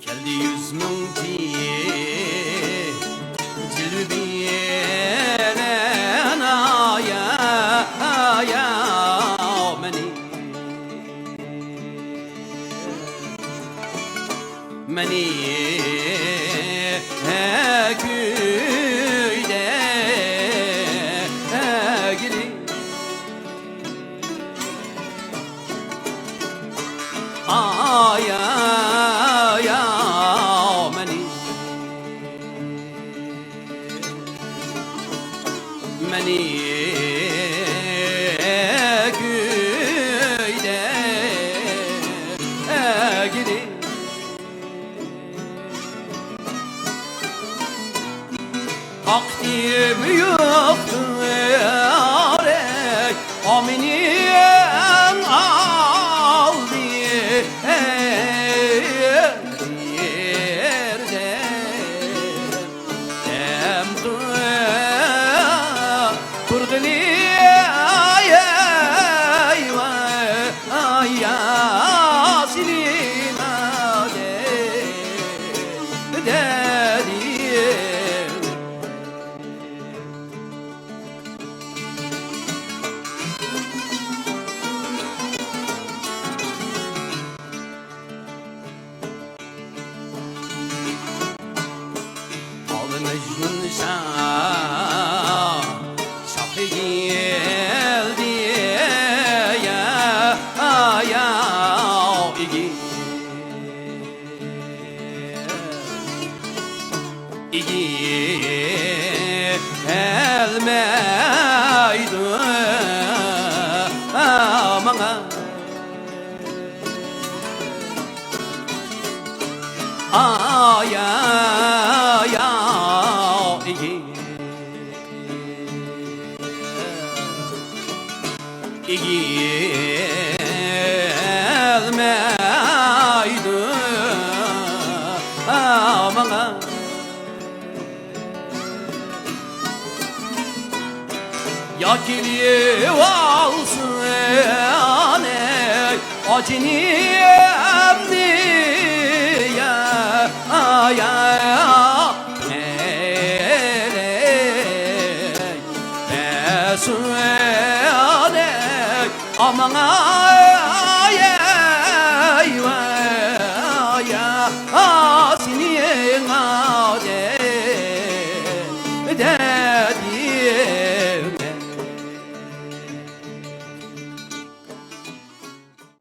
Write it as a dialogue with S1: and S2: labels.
S1: Geldi 100 ming diye dilbiyenen aya meni köyde giri aya meni köyde giri takdim yoktu arek aminin aldı yerde dem kurguli Mecnun şahı geldi ya igi elmeydi bana igi elmeydi bana ya kili olsun acını emni ya aman ay seni